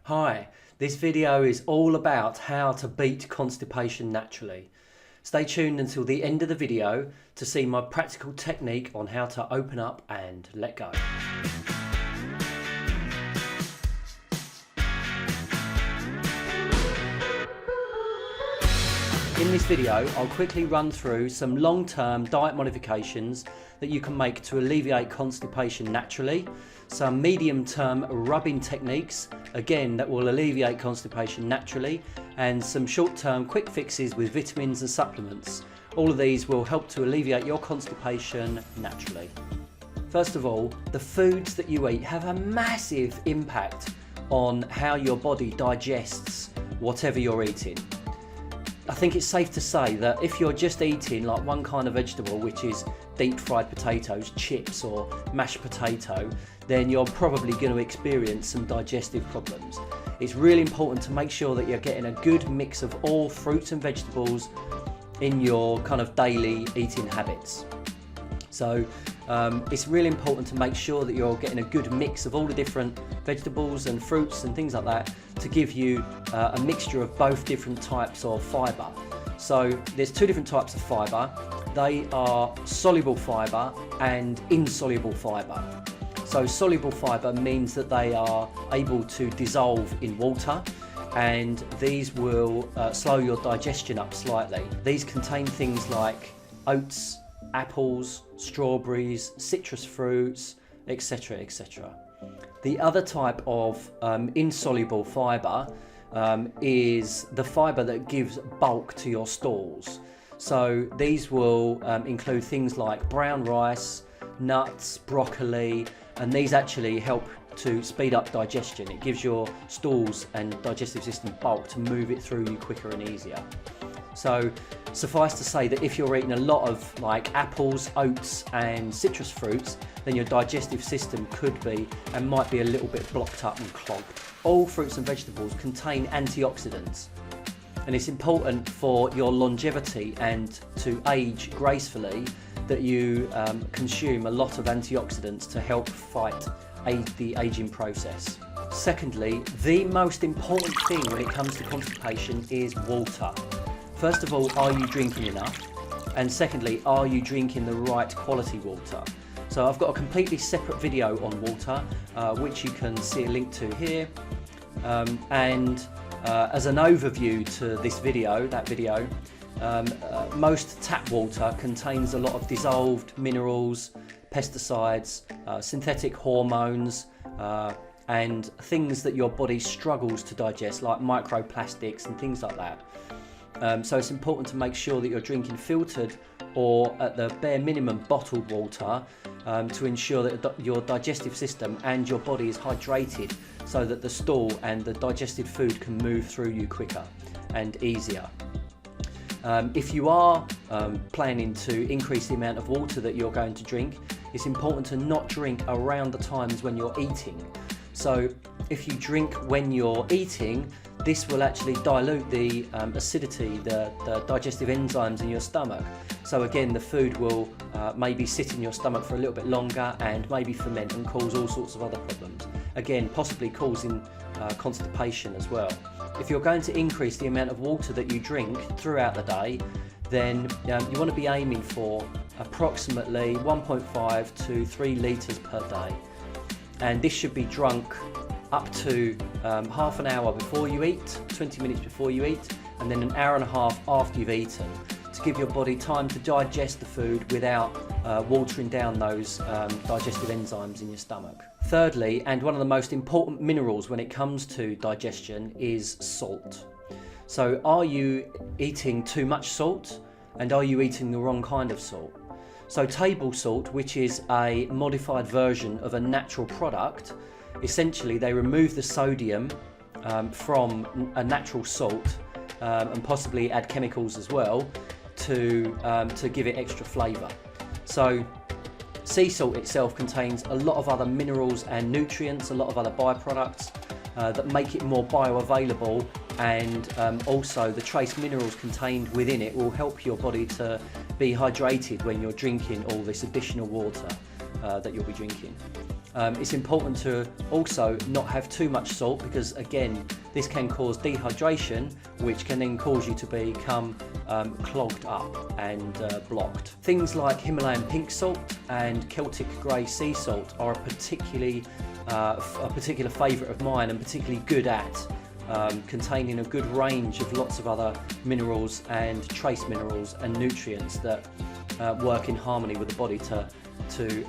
Hi, this video is all about how to beat constipation naturally. Stay tuned until the end of the video to see my practical technique on how to open up and let go. In this video, I'll quickly run through some long-term diet modifications that you can make to alleviate constipation naturally, some medium-term rubbing techniques, again, that will alleviate constipation naturally, and some short-term quick fixes with vitamins and supplements. All of these will help to alleviate your constipation naturally. First of all, the foods that you eat have a massive impact on how your body digests whatever you're eating. I think it's safe to say that if you're just eating like one kind of vegetable, which is deep fried potatoes, chips or mashed potato, then you're probably going to experience some digestive problems. It's really important to make sure that you're getting a good mix of all fruits and vegetables in your kind of daily eating habits. So it's really important to make sure that you're getting a good mix of all the different vegetables and fruits and things like that to give you a mixture of both different types of fibre. So there's two different types of fibre. They are soluble fibre and insoluble fibre. So soluble fibre means that they are able to dissolve in water, and these will slow your digestion up slightly. These contain things like oats, apples, strawberries, citrus fruits, etc, etc. The other type of insoluble fibre is the fibre that gives bulk to your stools. So these will include things like brown rice, nuts, broccoli, and these actually help to speed up digestion. It gives your stools and digestive system bulk to move it through you quicker and easier. So suffice to say that if you're eating a lot of like apples, oats and citrus fruits, then your digestive system could be and might be a little bit blocked up and clogged. All fruits and vegetables contain antioxidants, and it's important for your longevity and to age gracefully that you consume a lot of antioxidants to help fight the aging process. Secondly, the most important thing when it comes to constipation is water. First of all, are you drinking enough? And secondly, are you drinking the right quality water? So I've got a completely separate video on water, which you can see a link to here. As an overview to this video, most tap water contains a lot of dissolved minerals, pesticides, synthetic hormones, and things that your body struggles to digest, like microplastics and things like that. So it's important to make sure that you're drinking filtered or at the bare minimum bottled water to ensure that your digestive system and your body is hydrated so that the stool and the digested food can move through you quicker and easier. If you are planning to increase the amount of water that you're going to drink, it's important to not drink around the times when you're eating. So if you drink when you're eating, this will actually dilute the acidity, the digestive enzymes in your stomach. So again, the food will maybe sit in your stomach for a little bit longer and maybe ferment and cause all sorts of other problems. Again, possibly causing constipation as well. If you're going to increase the amount of water that you drink throughout the day, then you want to be aiming for approximately 1.5 to 3 litres per day. And this should be drunk up to half an hour before you eat, 20 minutes before you eat, and then an hour and a half after you've eaten, to give your body time to digest the food without watering down those digestive enzymes in your stomach. Thirdly, and one of the most important minerals when it comes to digestion, is salt. So are you eating too much salt, and are you eating the wrong kind of salt? So table salt, which is a modified version of a natural product, essentially they remove the sodium from a natural salt and possibly add chemicals as well to give it extra flavour. So sea salt itself contains a lot of other minerals and nutrients, a lot of other byproducts that make it more bioavailable, and also the trace minerals contained within it will help your body to be hydrated when you're drinking all this additional water that you'll be drinking. It's important to also not have too much salt, because again, this can cause dehydration, which can then cause you to become clogged up and blocked. Things like Himalayan pink salt and Celtic grey sea salt are a particular favourite of mine, and particularly good at containing a good range of lots of other minerals and trace minerals and nutrients that work in harmony with the body to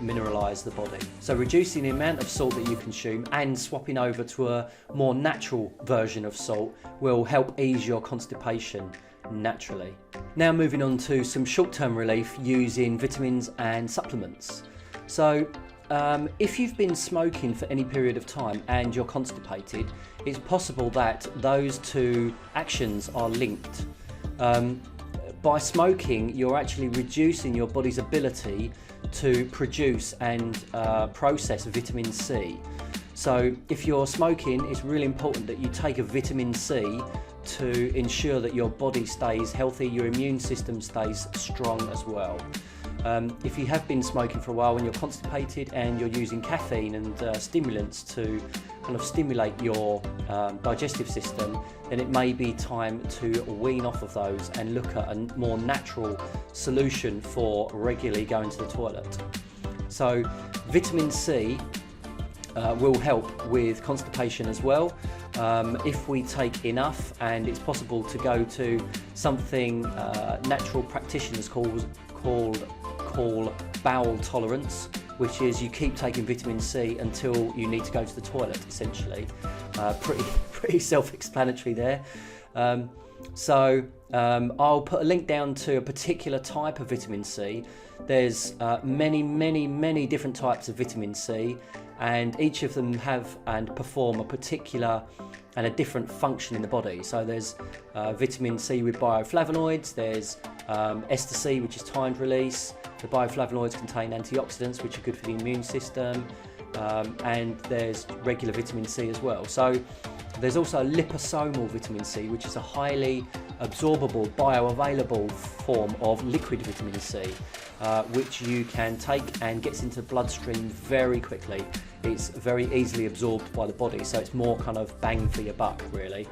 mineralise the body. So reducing the amount of salt that you consume and swapping over to a more natural version of salt will help ease your constipation naturally. Now moving on to some short-term relief using vitamins and supplements. So if you've been smoking for any period of time and you're constipated, it's possible that those two actions are linked. By smoking, you're actually reducing your body's ability to produce and process vitamin C. So if you're smoking, it's really important that you take a vitamin C to ensure that your body stays healthy, your immune system stays strong as well. If you have been smoking for a while and you're constipated and you're using caffeine and stimulants to kind of stimulate your digestive system, then it may be time to wean off of those and look at a more natural solution for regularly going to the toilet. So vitamin C will help with constipation as well. If we take enough, and it's possible to go to something natural practitioners call bowel tolerance, which is you keep taking vitamin C until you need to go to the toilet, essentially. Pretty self-explanatory there. I'll put a link down to a particular type of vitamin C. There's many different types of vitamin C, and each of them have and perform a particular and a different function in the body. So there's vitamin C with bioflavonoids, there's ester C, which is timed release. The bioflavonoids contain antioxidants, which are good for the immune system, and there's regular vitamin C as well. So there's also liposomal vitamin C, which is a highly absorbable, bioavailable form of liquid vitamin C, which you can take and gets into the bloodstream very quickly. It's very easily absorbed by the body, so it's more kind of bang for your buck, really.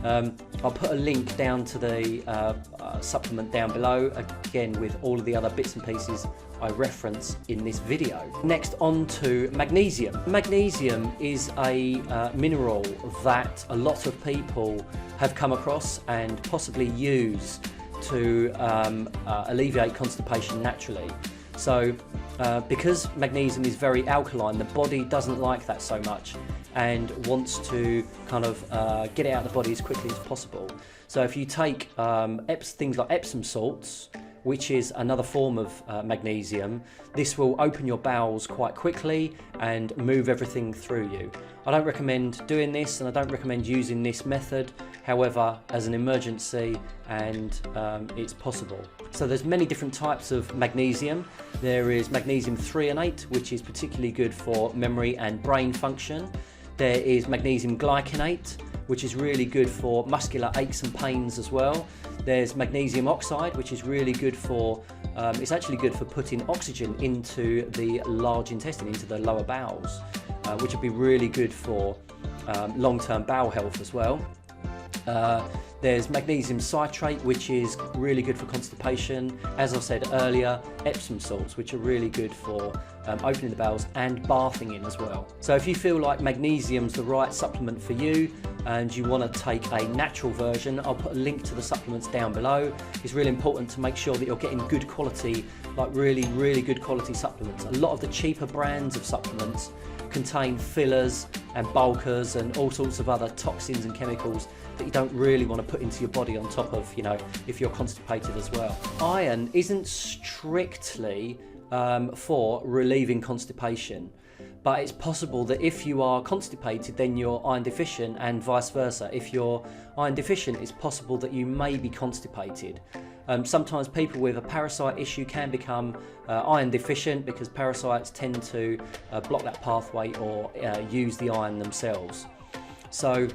I'll put a link down to the supplement down below, again with all of the other bits and pieces I reference in this video. Next, on to magnesium. Magnesium is a mineral that a lot of people have come across and possibly use to alleviate constipation naturally. So because magnesium is very alkaline, the body doesn't like that so much and wants to kind of get it out of the body as quickly as possible. So if you take things like Epsom salts, which is another form of magnesium, this will open your bowels quite quickly and move everything through you. I don't recommend doing this, and I don't recommend using this method, however, as an emergency, and it's possible. So there's many different types of magnesium. There is magnesium threonate, which is particularly good for memory and brain function. There is magnesium glycinate, which is really good for muscular aches and pains as well. There's magnesium oxide, which is really good for, it's actually good for putting oxygen into the large intestine, into the lower bowels, which would be really good for long-term bowel health as well. There's magnesium citrate, which is really good for constipation. As I said earlier, Epsom salts, which are really good for opening the bowels and bathing in as well. So if you feel like magnesium's the right supplement for you and you want to take a natural version, I'll put a link to the supplements down below. It's really important to make sure that you're getting good quality, like really good quality supplements. A lot of the cheaper brands of supplements contain fillers and bulkers and all sorts of other toxins and chemicals that you don't really want to put into your body, on top of, you know, if you're constipated as well. Iron isn't strictly for relieving constipation, but it's possible that if you are constipated, then you're iron deficient, and vice versa. If you're iron deficient, it's possible that you may be constipated. Sometimes people with a parasite issue can become iron deficient because parasites tend to block that pathway or use the iron themselves. So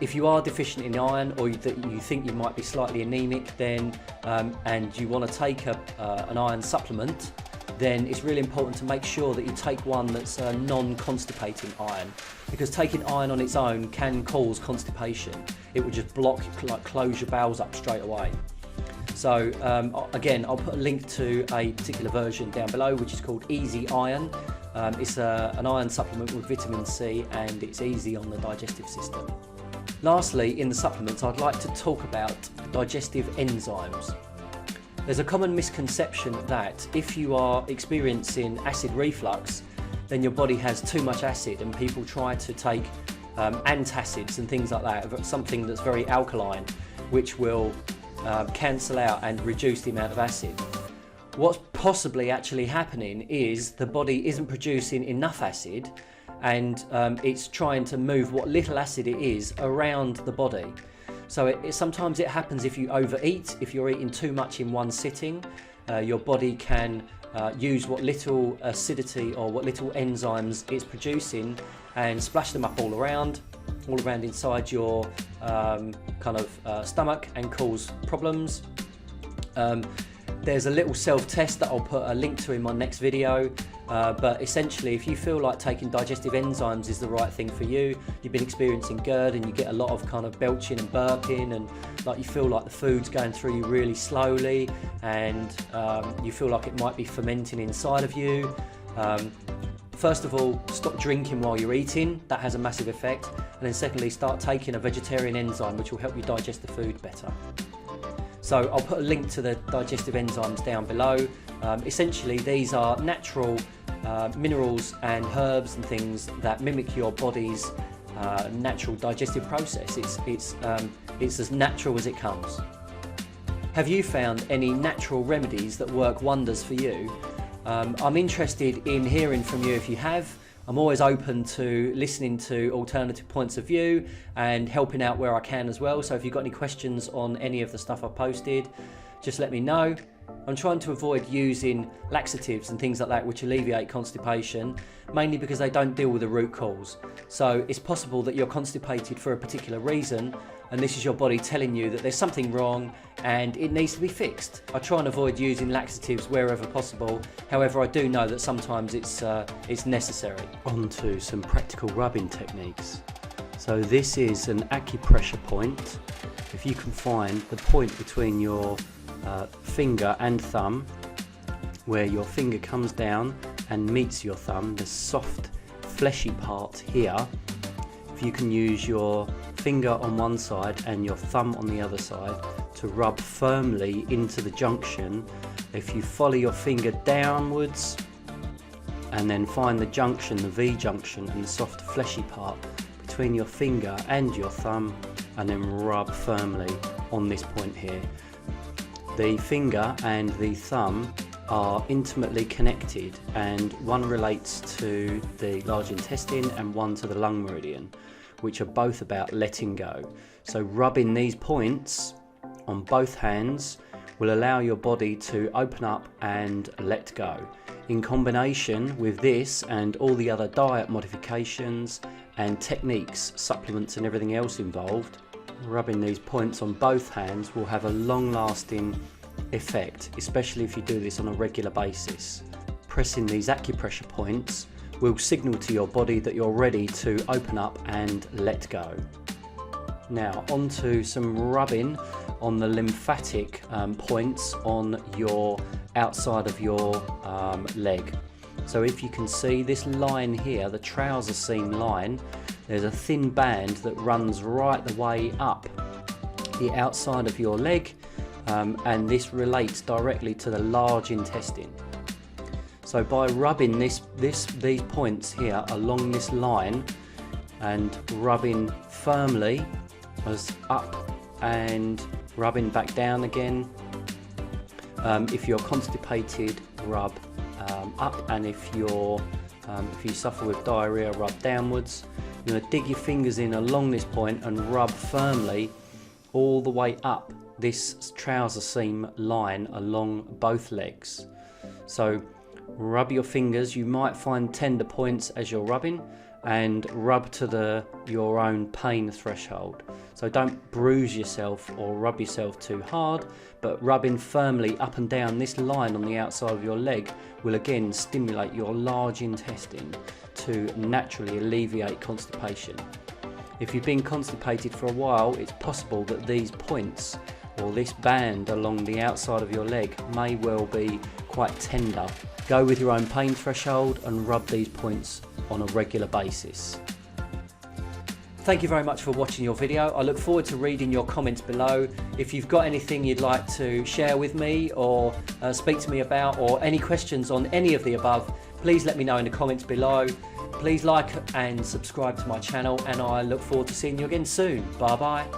if you are deficient in iron, or that you think you might be slightly anemic, then and you want to take an iron supplement, then it's really important to make sure that you take one that's a non-constipating iron, because taking iron on its own can cause constipation. It will just block, like close your bowels up straight away. So again, I'll put a link to a particular version down below, which is called Easy Iron. It's an iron supplement with vitamin C, and it's easy on the digestive system. Lastly, in the supplements, I'd like to talk about digestive enzymes. There's a common misconception that if you are experiencing acid reflux, then your body has too much acid, and people try to take antacids and things like that, something that's very alkaline, which will cancel out and reduce the amount of acid. What's possibly actually happening is the body isn't producing enough acid, and it's trying to move what little acid it is around the body. So sometimes it happens if you overeat. If you're eating too much in one sitting, your body can use what little acidity or what little enzymes it's producing and splash them up all around inside your stomach and cause problems. There's a little self-test that I'll put a link to in my next video, but essentially if you feel like taking digestive enzymes is the right thing for you, you've been experiencing GERD and you get a lot of kind of belching and burping, and like you feel like the food's going through you really slowly, and you feel like it might be fermenting inside of you, first of all, stop drinking while you're eating. That has a massive effect. And then secondly, start taking a vegetarian enzyme which will help you digest the food better. So I'll put a link to the digestive enzymes down below. Essentially, these are natural minerals and herbs and things that mimic your body's natural digestive process. It's as natural as it comes. Have you found any natural remedies that work wonders for you? I'm interested in hearing from you if you have. I'm always open to listening to alternative points of view and helping out where I can as well. So if you've got any questions on any of the stuff I've posted, just let me know. I'm trying to avoid using laxatives and things like that which alleviate constipation, mainly because they don't deal with the root cause. So it's possible that you're constipated for a particular reason, and this is your body telling you that there's something wrong and it needs to be fixed. I try and avoid using laxatives wherever possible. However, I do know that sometimes it's necessary. On to some practical rubbing techniques. So this is an acupressure point. If you can find the point between your finger and thumb, where your finger comes down and meets your thumb, the soft fleshy part here, if you can use your finger on one side and your thumb on the other side to rub firmly into the junction. If you follow your finger downwards and then find the junction, the V junction, and the soft fleshy part between your finger and your thumb, and then rub firmly on this point here. The finger and the thumb are intimately connected, and one relates to the large intestine and one to the lung meridian, which are both about letting go. So rubbing these points on both hands will allow your body to open up and let go. In combination with this and all the other diet modifications and techniques, supplements and everything else involved, rubbing these points on both hands will have a long-lasting effect, especially if you do this on a regular basis. Pressing these acupressure points will signal to your body that you're ready to open up and let go. Now onto some rubbing on the lymphatic points on your outside of your leg. So if you can see this line here, the trouser seam line, there's a thin band that runs right the way up the outside of your leg, and this relates directly to the large intestine. So by rubbing these points here along this line and rubbing firmly as up and rubbing back down again. If you're constipated, rub up, and if you suffer with diarrhea, rub downwards. You're going to dig your fingers in along this point and rub firmly all the way up this trouser seam line along both legs. So rub your fingers. You might find tender points as you're rubbing, and rub to your own pain threshold. So don't bruise yourself or rub yourself too hard, but rubbing firmly up and down this line on the outside of your leg will again stimulate your large intestine to naturally alleviate constipation. If you've been constipated for a while, it's possible that these points or this band along the outside of your leg may well be quite tender. Go with your own pain threshold and rub these points on a regular basis. Thank you very much for watching your video. I look forward to reading your comments below. If you've got anything you'd like to share with me or speak to me about, or any questions on any of the above, please let me know in the comments below. Please like and subscribe to my channel, and I look forward to seeing you again soon. Bye bye.